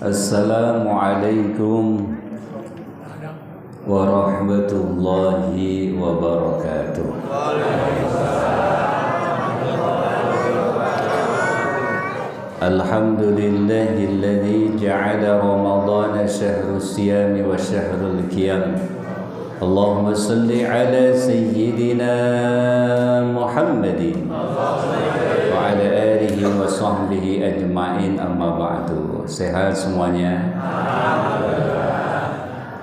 Assalamualaikum warahmatullahi wabarakatuh. Alhamdulillahilladzi ja'ala Ramadhana syahrus siyami wa syahrul qiyam. Allahumma salli ala sayyidina Muhammadin wa ala alihi wa sahbihi ajma'in, amma ba'du. Sehat semuanya?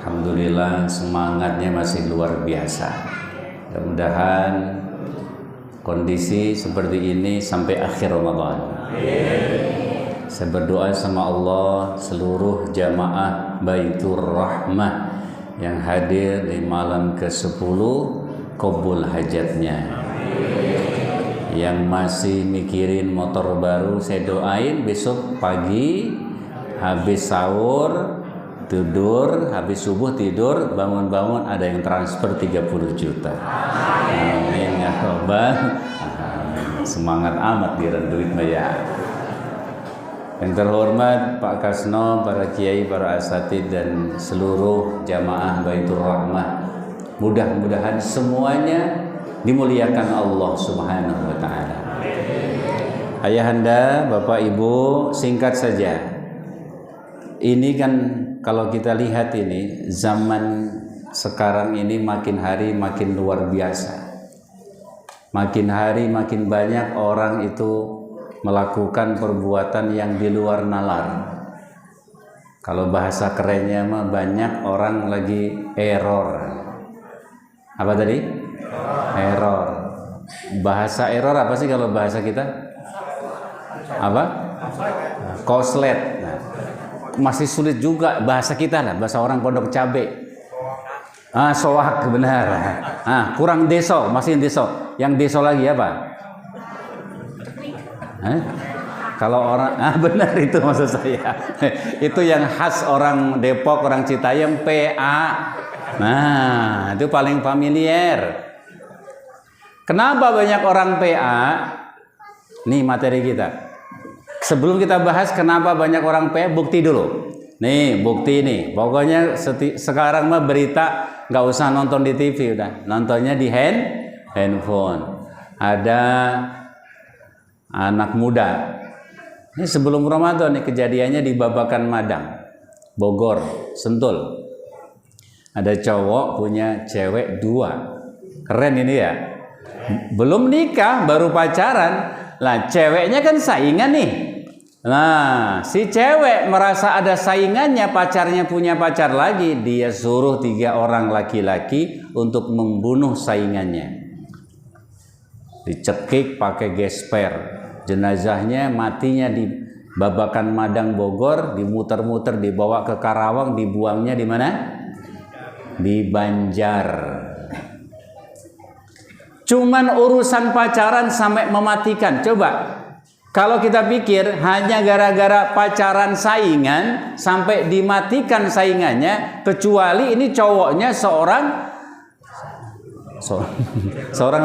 Alhamdulillah, semangatnya masih luar biasa. Mudah-mudahan kondisi seperti ini sampai akhir Ramadan. Saya berdoa sama Allah, seluruh jamaah Baitur Rahmah yang hadir di malam ke-10 qabul hajatnya. Yang masih mikirin motor baru, saya doain besok pagi habis sahur tidur, habis subuh tidur, bangun-bangun ada yang transfer 30 juta. Amin ya Rabbal. Semangat amat dirent duit ya. Yang terhormat Pak Kasno, para kiai, para asatid dan seluruh jamaah Baitur Rahmah, mudah-mudahan semuanya dimuliakan Allah Subhanahu wa taala. Ayahanda, Bapak Ibu, singkat saja. Ini kan kalau kita lihat ini zaman sekarang ini makin hari makin luar biasa. Makin hari makin banyak orang itu melakukan perbuatan yang di luar nalar. Kalau bahasa kerennya mah banyak orang lagi error. Apa tadi? Error. Bahasa error apa sih kalau bahasa kita? Apa? Koslet. Nah, masih sulit juga bahasa kita lah, bahasa orang Pondok Cabe. Soak, benar. Kurang deso, masih deso. Yang deso lagi apa? Kalau orang, benar itu maksud saya. Itu yang khas orang Depok, orang Citayam, PA. Nah, itu paling familiar. Kenapa banyak orang PA? Nih materi kita. Sebelum kita bahas kenapa banyak orang PA, bukti dulu. Nih bukti nih. Pokoknya sekarang mah berita nggak usah nonton di TV, udah nontonnya di handphone. Ada anak muda. Ini sebelum Ramadan nih kejadiannya di Babakan Madang, Bogor, Sentul. Ada cowok punya cewek 2. Keren ini ya. Belum nikah, baru pacaran. Lah ceweknya kan saingan nih. Nah, si cewek merasa ada saingannya, pacarnya punya pacar lagi, dia suruh 3 orang laki-laki untuk membunuh saingannya. Dicekik pakai gesper. Jenazahnya matinya di Babakan Madang Bogor, dimuter-muter dibawa ke Karawang, dibuangnya di mana? Di Banjar. Cuman urusan pacaran sampai mematikan. Coba kalau kita pikir hanya gara-gara pacaran saingan sampai dimatikan saingannya, kecuali ini cowoknya seorang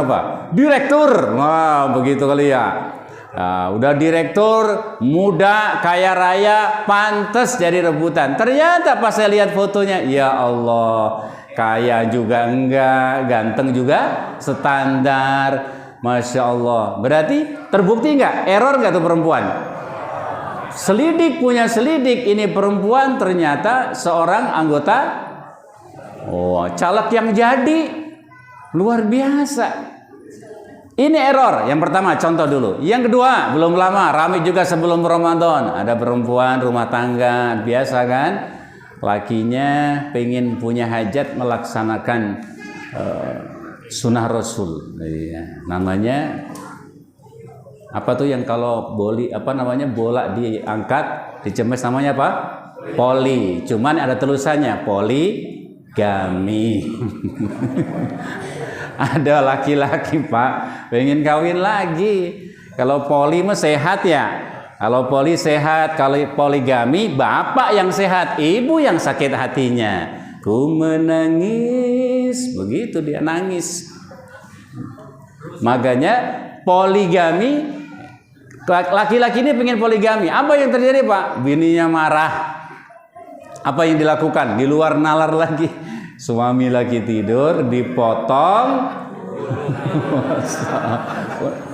apa? Direktur. Wah, begitu kali ya. Nah, udah direktur, muda, kaya raya, pantas jadi rebutan. Ternyata pas saya lihat fotonya, ya Allah, kaya juga enggak, ganteng juga standar, Masya Allah. Berarti terbukti enggak? Error enggak tuh perempuan? Selidik punya selidik, ini perempuan ternyata seorang anggota caleg yang jadi. Luar biasa. Ini error. Yang pertama, contoh dulu. Yang kedua, belum lama, ramai juga sebelum Ramadan. Ada perempuan rumah tangga, biasa kan? Lakinya pengen punya hajat melaksanakan sunnah Rasul. Namanya apa tuh yang kalau bola diangkat, dicemes, namanya apa? Poli. Cuman ada tulisannya poligami. Ada laki-laki Pak pengen kawin lagi. Kalau poli mah sehat ya. Kalau poli sehat, kalau poligami bapak yang sehat, ibu yang sakit hatinya. Ku menangis, begitu dia nangis. Makanya poligami Laki-laki ini pengen poligami. Apa yang terjadi, Pak? Bininya marah. Apa yang dilakukan? Di luar nalar lagi. Suami lagi tidur, dipotong.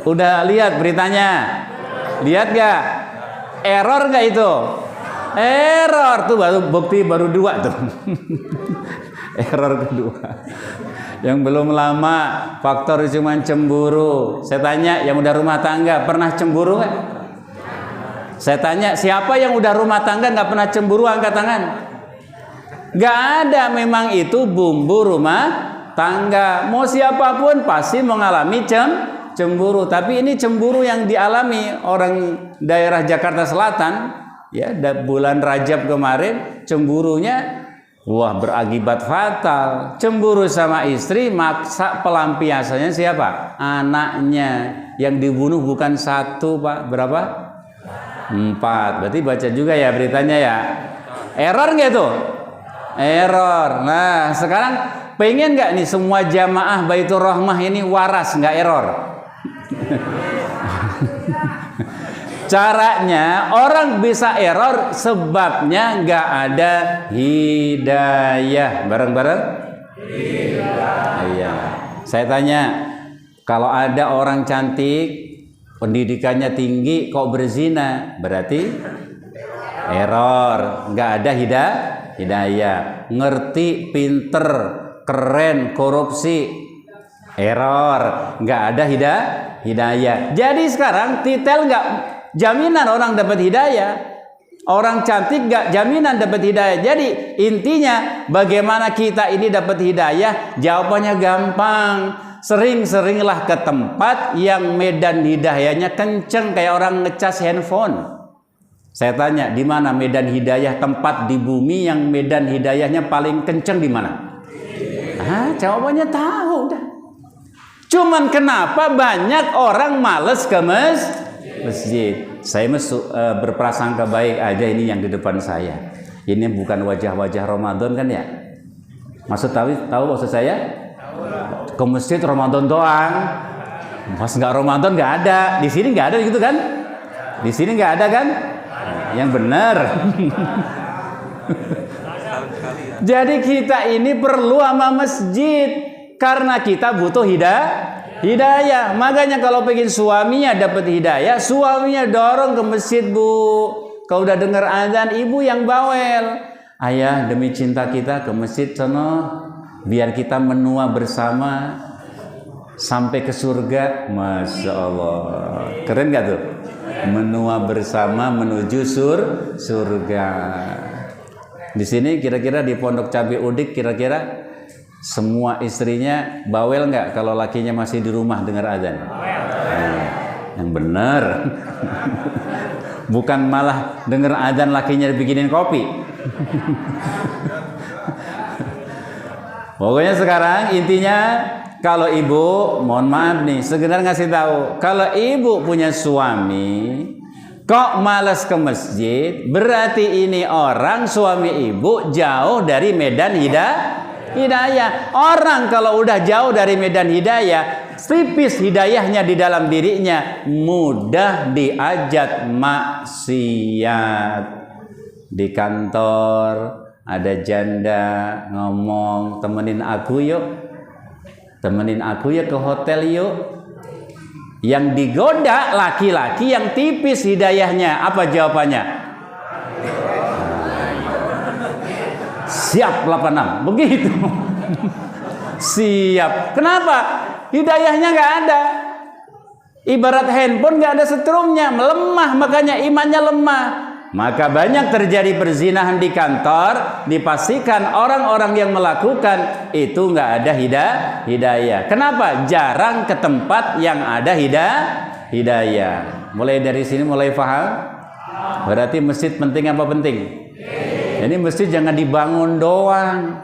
Udah lihat beritanya? Lihat gak? Error gak itu? Error tuh baru bukti baru 2 tuh. Error kedua. Yang belum lama faktor cuma cemburu. Saya tanya yang udah rumah tangga pernah cemburu gak? Saya tanya siapa yang udah rumah tangga nggak pernah cemburu, angkat tangan. Nggak ada, memang itu bumbu rumah tangga. Mau siapapun pasti mengalami cemburu. Tapi ini cemburu yang dialami orang daerah Jakarta Selatan, ya, bulan Rajab kemarin, cemburunya wah berakibat fatal. Cemburu sama istri, maksa pelampiasannya siapa? Anaknya. Yang dibunuh bukan 1, Pak. Berapa? 4. Berarti baca juga ya beritanya ya. Error nggak itu? Error. Nah, sekarang pengen nggak nih semua jamaah Baitur Rahmah ini waras, nggak error? Caranya orang bisa error sebabnya nggak ada hidayah. Bareng-bareng? Iya. Saya tanya, kalau ada orang cantik, pendidikannya tinggi, kok berzina, berarti error. Nggak ada hidayah. Ngerti, pinter, keren, korupsi, error. Nggak ada hidayah. Jadi sekarang titel nggak jaminan orang dapat hidayah. Orang cantik nggak jaminan dapat hidayah. Jadi intinya bagaimana kita ini dapat hidayah? Jawabannya gampang. Sering-seringlah ke tempat yang medan hidayahnya kenceng kayak orang ngecas handphone. Saya tanya, di mana medan hidayah, tempat di bumi yang medan hidayahnya paling kenceng di mana? Jawabannya tahu dah. Cuman kenapa banyak orang males ke masjid? Saya berprasangka baik aja ini yang di depan saya. Ini bukan wajah-wajah Ramadan kan ya? Tahu maksud saya? Ke masjid Ramadan doang. Pas nggak Ramadan nggak ada. Di sini nggak ada gitu kan? Di sini nggak ada kan? Yang benar. Jadi kita ini perlu sama masjid karena kita butuh hidayah. Makanya kalau pengen suaminya dapat hidayah, suaminya dorong ke masjid, Bu. Kalau udah dengar azan, ibu yang bawel. Ayah, demi cinta kita ke masjid sono, biar kita menua bersama sampai ke surga. Masya Allah, keren gak tuh? Menua bersama menuju surga. Di sini kira-kira di Pondok Cabai Udik, kira-kira semua istrinya bawel nggak kalau lakinya masih di rumah dengar azan? Yang benar. Bukan malah dengar azan lakinya bikinin kopi. Pokoknya sekarang intinya, kalau ibu, mohon maaf nih, sekedar ngasih tahu, kalau ibu punya suami kok malas ke masjid, berarti ini orang suami ibu jauh dari medan hidayah. Orang kalau udah jauh dari medan hidayah, tipis hidayahnya di dalam dirinya, mudah diajak maksiat. Di kantor ada janda ngomong, temenin aku yuk ke hotel yuk. Yang digoda laki-laki yang tipis hidayahnya, apa jawabannya? Siap 86, begitu. Siap. Kenapa? Hidayahnya nggak ada. Ibarat handphone nggak ada setrumnya, melemah, makanya imannya lemah. Maka banyak terjadi perzinahan di kantor. Dipastikan orang-orang yang melakukan itu nggak ada hidayah. Kenapa? Jarang ke tempat yang ada hidayah. Mulai dari sini mulai paham? Berarti masjid penting apa penting? Ini masjid jangan dibangun doang.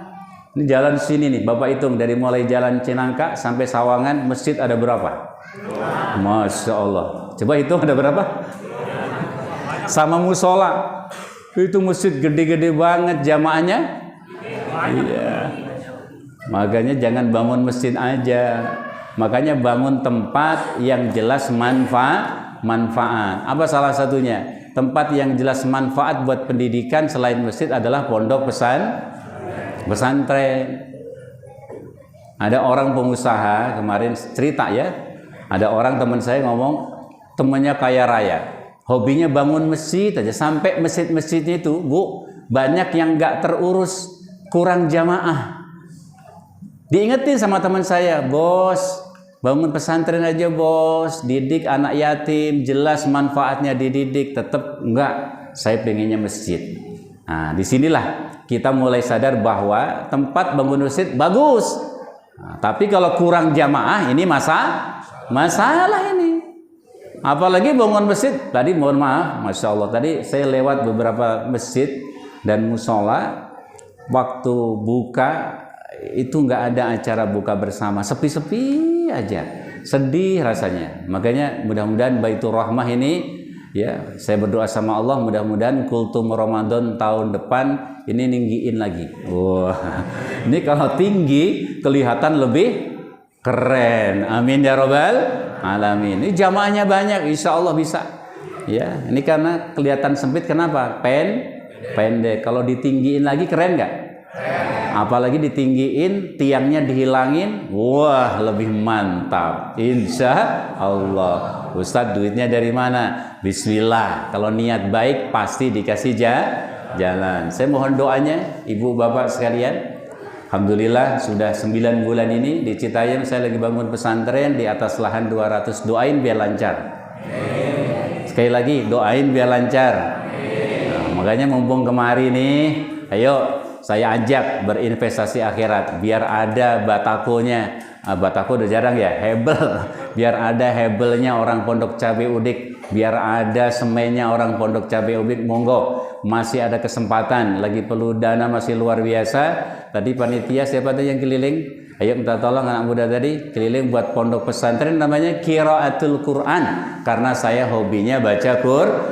Ini jalan sini nih, Bapak hitung dari mulai jalan Cinangka sampai Sawangan, masjid ada berapa? Masya Allah. Coba hitung ada berapa? Sama musola. Itu masjid gede-gede banget jamaahnya. Iya. Makanya jangan bangun masjid aja. Makanya bangun tempat yang jelas manfaat. Apa salah satunya? Tempat yang jelas manfaat buat pendidikan selain masjid adalah pondok pesantren. Ada orang pengusaha kemarin cerita ya, ada orang teman saya ngomong, temannya kaya raya, hobinya bangun masjid aja, sampai masjid-masjidnya itu Bu, banyak yang nggak terurus, kurang jamaah. Diingetin sama teman saya, bos, bangun pesantren aja bos, didik anak yatim, jelas manfaatnya dididik, tetap enggak, saya pengennya masjid. Nah, disinilah kita mulai sadar bahwa tempat bangun masjid bagus. Nah, tapi kalau kurang jamaah ini masalah ini. Apalagi bangun masjid, tadi mohon maaf, Masya Allah, tadi saya lewat beberapa masjid dan musola, waktu buka itu nggak ada acara buka bersama, sepi-sepi aja, sedih rasanya. Makanya mudah-mudahan Baitur Rahmah ini, ya saya berdoa sama Allah, mudah-mudahan kultum Ramadan tahun depan ini ninggiin lagi. Wah, ini kalau tinggi kelihatan lebih keren. Amin ya robbal alamin. Ini jamaahnya banyak, insya Allah bisa. Ya, ini karena kelihatan sempit, kenapa? Pendek. Kalau ditinggiin lagi keren nggak? Apalagi ditinggiin, tiangnya dihilangin, wah lebih mantap. Insya Allah. Ustadz, duitnya dari mana? Bismillah. Kalau niat baik pasti dikasih jalan. Saya mohon doanya ibu bapak sekalian. Alhamdulillah sudah 9 bulan ini di Citayam saya lagi bangun pesantren di atas lahan 200. Doain biar lancar. Sekali lagi doain biar lancar. Nah, makanya mumpung kemari nih, ayo saya ajak berinvestasi akhirat, biar ada batakonya. Batako udah jarang ya, hebel. Biar ada hebelnya orang Pondok Cabe Udik, biar ada semennya orang Pondok Cabe Udik. Monggo, masih ada kesempatan, lagi perlu dana masih luar biasa. Tadi panitia siapa tuh yang keliling? Ayo minta tolong anak muda tadi keliling buat pondok pesantren namanya Qiraatul Quran, karena saya hobinya baca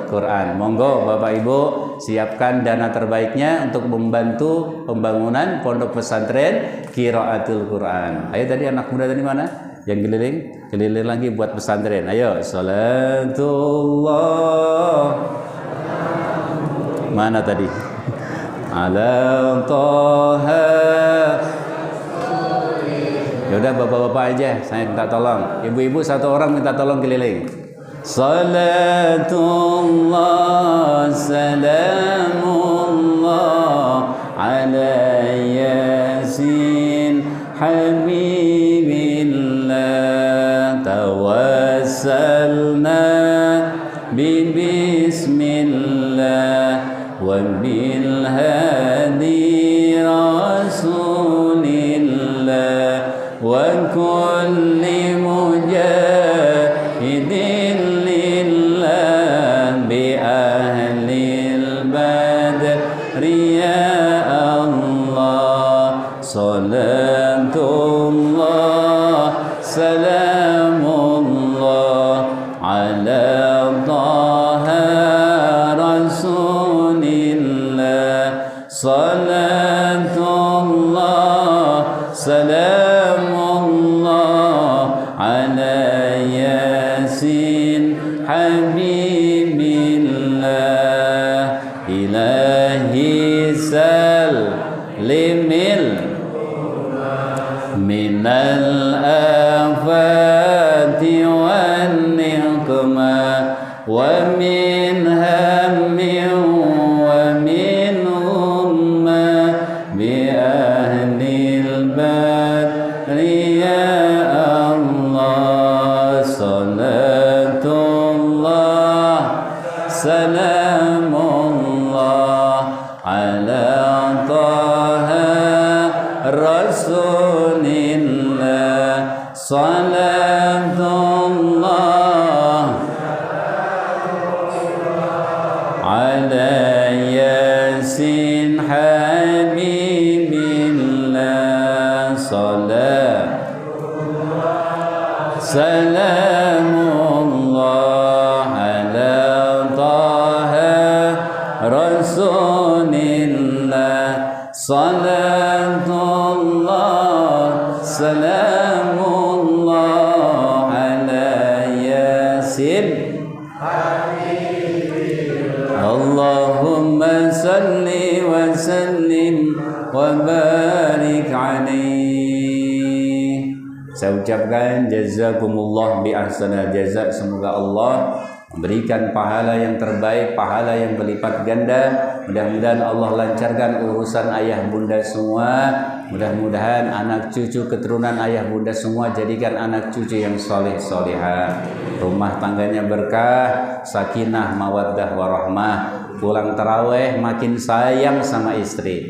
Quran. Monggo Bapak Ibu siapkan dana terbaiknya untuk membantu pembangunan pondok pesantren Qiraatul Quran. Ayo tadi anak muda tadi mana? Yang keliling lagi buat pesantren. Ayo, salatullah. Mana tadi? Ala Toha. Yaudah bapak-bapak aja, saya minta tolong. Ibu-ibu satu orang minta tolong keliling. Salatullah, salamullah ala Yasin Habibillah, tawassalna bismillah wa bil hadi rasulillah wa kulli mujahidin lillah bi ahlil badri ya Allah. Salatullah salamullah ala Taha rasulillah. Salatullah salamullah ala Yasin Habibillah. Ilahi salimil minal afati wan niqmah wa min hammin wa min ummah bi ahlil badri ya Allah. Salatullah salamullah ala Taha rasulillah. Salatullah ala Yasin Habibillah. Salamullah ala Taha rasulillah. Salatullah salamullah ala Yasin salli wa sallim wa barik alaihi. Saya ucapkan jazakumullah bi ahsanil jazak. Semoga Allah memberikan pahala yang terbaik, pahala yang berlipat ganda. Mudah-mudahan Allah lancarkan urusan ayah bunda semua. Mudah-mudahan anak cucu keturunan ayah bunda semua jadikan anak cucu yang soleh solehah. Rumah tangganya berkah, sakinah, mawaddah, warahmah. Pulang taraweh makin sayang sama istri.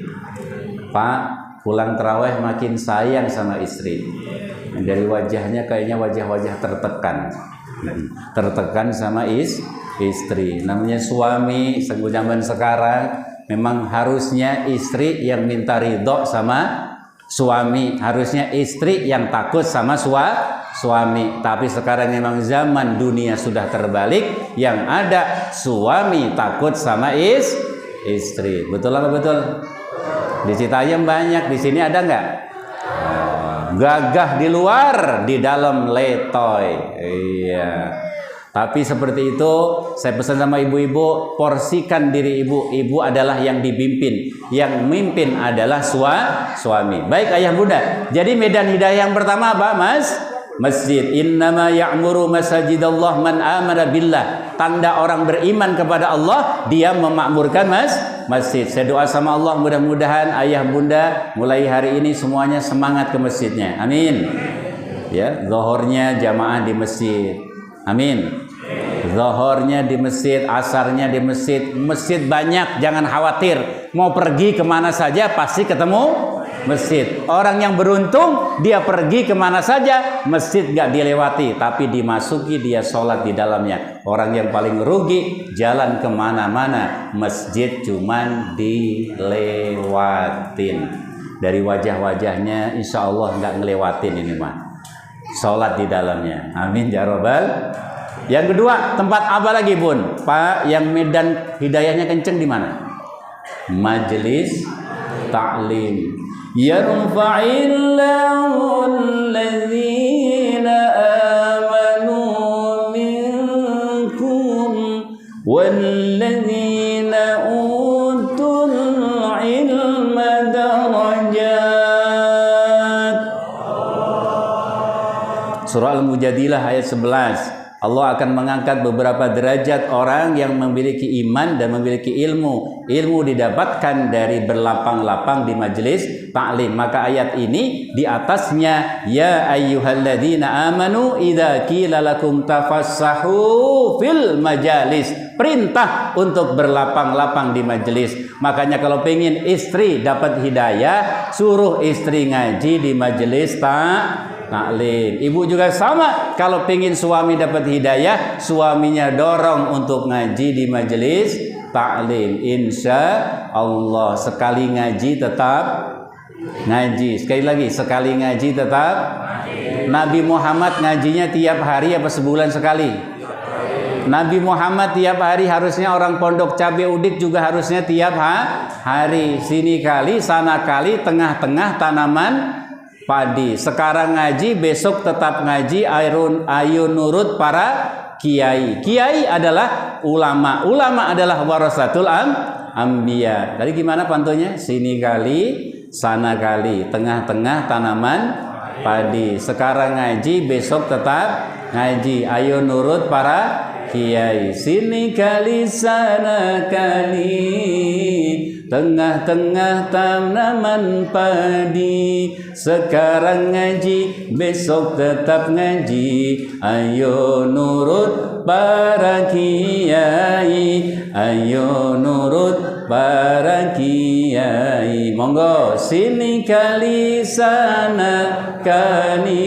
Pak, pulang taraweh makin sayang sama istri. Dari wajahnya kayaknya wajah-wajah tertekan sama istri. Namanya suami zaman sekarang memang harusnya istri yang minta ridho sama suami, harusnya istri yang takut sama suami. Tapi sekarang memang zaman dunia sudah terbalik, yang ada suami takut sama istri. Betul apa betul? Di Citayam banyak, di sini ada nggak? Gagah di luar, di dalam letoy. Iya. Tapi seperti itu, saya pesan sama ibu-ibu, porsikan diri ibu. Ibu adalah yang dipimpin, yang mimpin adalah suami. Baik ayah bunda. Jadi medan hidayah yang pertama apa, Mas? Masjid. Innama ya'muru masajidallah man amara billah. Tanda orang beriman kepada Allah, dia memakmurkan masjid. Saya doa sama Allah, mudah-mudahan ayah bunda mulai hari ini semuanya semangat ke masjidnya. Amin. Ya, zuhurnya jamaah di masjid. Amin. Zuhurnya di masjid, asarnya di masjid. Masjid banyak, jangan khawatir. Mau pergi kemana saja pasti ketemu masjid. Orang yang beruntung, dia pergi kemana saja, masjid gak dilewati, tapi dimasuki, dia sholat di dalamnya. Orang yang paling rugi, jalan kemana-mana, masjid cuman dilewatin. Dari wajah-wajahnya, insya Allah gak ngelewatin ini mah. Sholat di dalamnya. Amin ya robbal. Yang kedua, tempat apa lagi bun? Pak, yang medan hidayahnya kenceng di mana? Majelis taklim. Yarfa'illahu alladhina amanu minkum walladhina utul ilma darajat. Surah Al-Mujadilah ayat 11. Allah akan mengangkat beberapa derajat orang yang memiliki iman dan memiliki ilmu. Ilmu didapatkan dari berlapang-lapang di majelis taklim. Maka ayat ini di atasnya, ya ayyuhalladzina amanu idza qila lakum tafassahu fil majalis. Perintah untuk berlapang-lapang di majelis. Makanya kalau pengen istri dapat hidayah, suruh istri ngaji di majelis taklim. Ibu juga sama, kalau pengen suami dapat hidayah, suaminya dorong untuk ngaji di majelis taklim. Insya Allah sekali ngaji tetap ngaji. Sekali lagi, sekali ngaji tetap ngaji. Nabi Muhammad ngajinya tiap hari apa sebulan sekali? Nabi Muhammad tiap hari, harusnya orang Pondok Cabe Udik juga harusnya tiap hari. Sini kali, sana kali, tengah-tengah tanaman padi. Sekarang ngaji, besok tetap ngaji. Ayo nurut para kiai. Kiai adalah ulama. Ulama adalah warasatul anbiya. Tadi gimana pantunya? Sini kali, sana kali, tengah-tengah tanaman padi. Sekarang ngaji, besok tetap ngaji. Ayo nurut para kiai. Sini kali, sana kali, tengah-tengah tanaman padi. Sekarang ngaji, besok tetap ngaji. Ayo nurut para kiai. Ayo nurut para kiai. Monggo, sini kali, sana kali,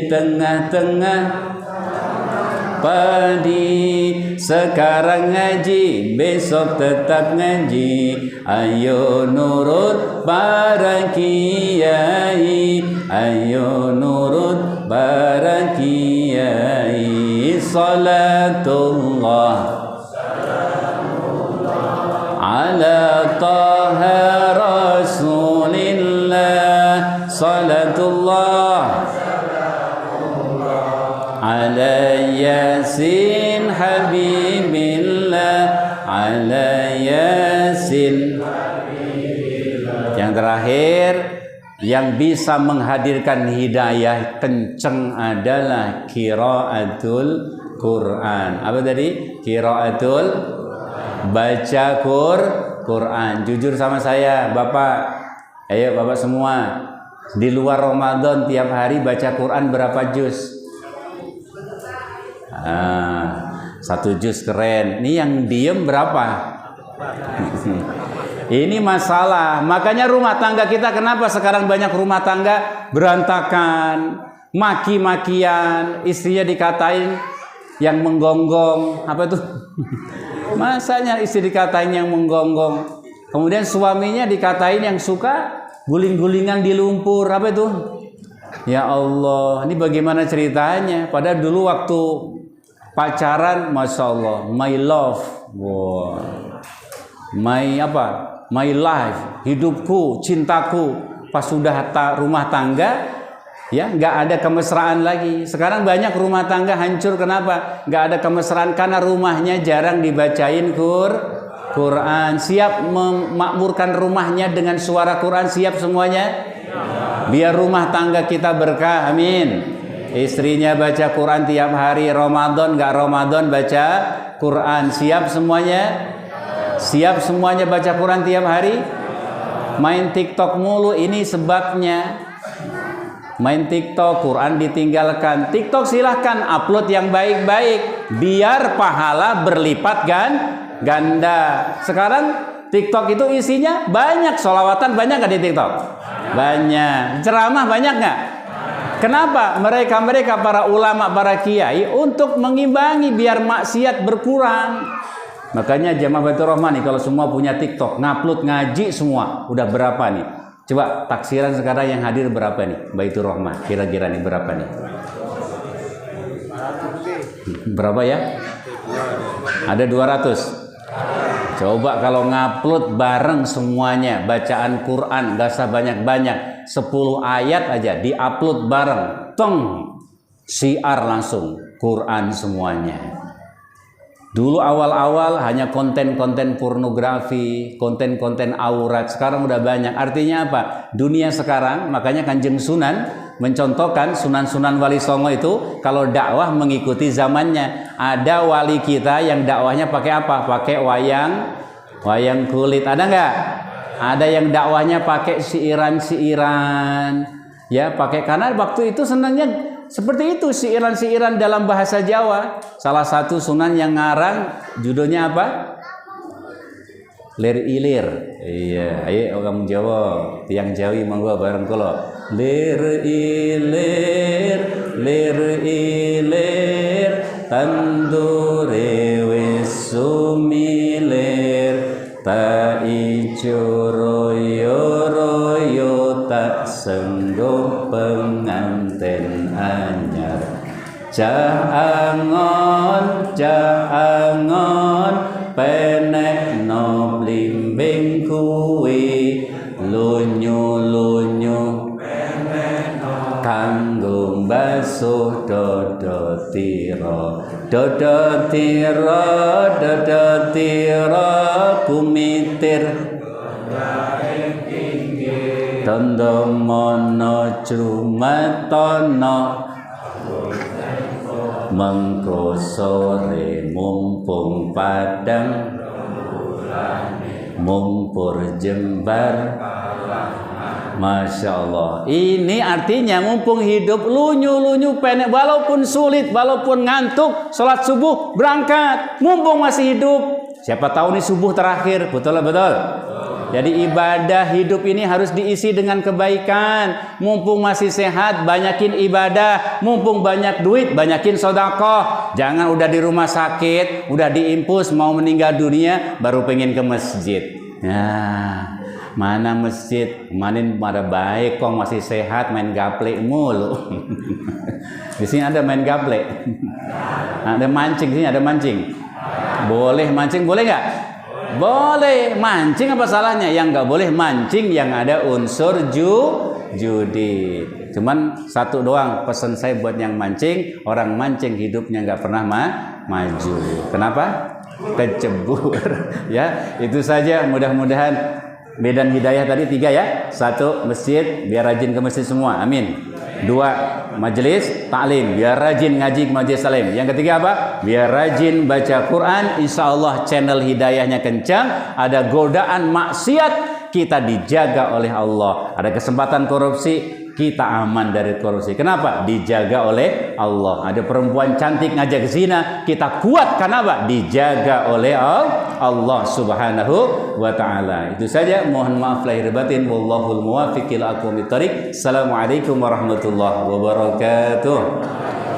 tengah-tengah padi. Sekarang ngaji, besok tetap ngaji. Ayo nurut para kiai. Ayo nurut para kiai. Salatullah ala taha rasulillah. Salatullah ala yasin habibillah. Ala yasin Yang terakhir, yang bisa menghadirkan hidayah kenceng adalah qiraatul Quran. Apa tadi? Qiraatul, baca Quran. Jujur sama saya, Bapak. Ayo Bapak semua. Di luar Ramadan tiap hari baca Quran berapa juz? 1 juz keren. Ini yang diem berapa? Ini masalah. Makanya rumah tangga kita, kenapa sekarang banyak rumah tangga berantakan, maki-makian, istrinya dikatain yang menggonggong, apa tuh? Masanya istri dikatain yang menggonggong, kemudian suaminya dikatain yang suka guling-gulingan di lumpur, apa itu? Ya Allah, ini bagaimana ceritanya? Padahal dulu waktu pacaran, masya Allah, my love, wow. My life, hidupku, cintaku. Pas sudah rumah tangga, ya nggak ada kemesraan lagi. Sekarang banyak rumah tangga hancur. Kenapa? Nggak ada kemesraan karena rumahnya jarang dibacain Quran. Siap memakmurkan rumahnya dengan suara Quran, siap semuanya. Biar rumah tangga kita berkah, amin. Istrinya baca Quran tiap hari, Ramadan nggak Ramadan baca Quran, siap semuanya. Siap semuanya baca Quran tiap hari. Main TikTok mulu, ini sebabnya. Main TikTok, Quran ditinggalkan. TikTok silahkan upload yang baik-baik, biar pahala berlipat ganda. Sekarang TikTok itu isinya banyak sholawatan, banyak nggak di TikTok? Banyak. Ceramah banyak nggak? Kenapa? Mereka para ulama, para kiai untuk mengimbangi biar maksiat berkurang. Makanya jamaah Baitur Rahmah nih, kalau semua punya TikTok, ngupload ngaji semua, udah berapa nih? Coba taksiran sekarang yang hadir berapa nih? Baitur Rahmah, kira-kira nih berapa nih? Berapa ya? Ada 200. Coba kalau ngupload bareng semuanya, bacaan Quran, gak usah banyak-banyak, 10 ayat aja diupload bareng, siar langsung Quran semuanya. Dulu awal-awal hanya konten-konten pornografi, konten-konten aurat, sekarang udah banyak. Artinya apa? Dunia sekarang, makanya Kanjeng Sunan mencontohkan, Sunan Wali Songo itu kalau dakwah mengikuti zamannya. Ada wali kita yang dakwahnya pakai apa? Pakai wayang kulit. Ada nggak? Ada yang dakwahnya pakai siiran-siiran. Ya, pakai, karena waktu itu senangnya seperti itu, siiran-siiran dalam bahasa Jawa. Salah satu sunan yang ngarang judulnya apa? Lir ilir. Iya, ayo orang Jawa, tiang Jawi monggo bareng kula. Lir ilir, tandure wis sumilir, ta ijo royo tak senggo penganten anyar. Jangan penek no blimbing kuwi, lunyu kanggo basuh dodo tira kumitir tondo mono crumatana. Mengko sore mumpung padang, mumpur jembar. Masya Allah. Ini artinya mumpung hidup, lunyu-lunyu pendek, walaupun sulit, walaupun ngantuk, sholat subuh berangkat, mumpung masih hidup. Siapa tahu nih subuh terakhir, betul. Jadi ibadah hidup ini harus diisi dengan kebaikan. Mumpung masih sehat, banyakin ibadah. Mumpung banyak duit, banyakin sedekah. Jangan udah di rumah sakit, udah diimpus, mau meninggal dunia, baru pengen ke masjid. Nah, mana masjid? Kemarin pada baik, kok masih sehat, main gaplek mulu. Di sini ada main gaplek. Ada mancing, sini ada mancing. Boleh mancing, boleh nggak? Boleh. Mancing apa salahnya? Yang nggak boleh mancing yang ada unsur judi. Cuman satu doang pesan saya buat yang mancing, orang mancing hidupnya nggak pernah maju. Kenapa? kecebur. Ya, itu saja. Mudah-mudahan medan hidayah tadi 3 ya. 1, masjid, biar rajin ke masjid semua. Amin. 2, majelis taklim, biar rajin ngaji ke majelis taklim. Yang ketiga apa? Biar rajin baca Quran. Insya Allah channel hidayahnya kencang. Ada godaan maksiat, kita dijaga oleh Allah. Ada kesempatan korupsi, kita aman dari korupsi. Kenapa? Dijaga oleh Allah. Ada perempuan cantik ngajak zina, kita kuat. Kenapa? Dijaga oleh Allah Subhanahu wa ta'ala. Itu saja. Mohon maaf lahir batin. Wallahul muwaffiq ila aqwamit thoriq. Assalamualaikum warahmatullahi wabarakatuh.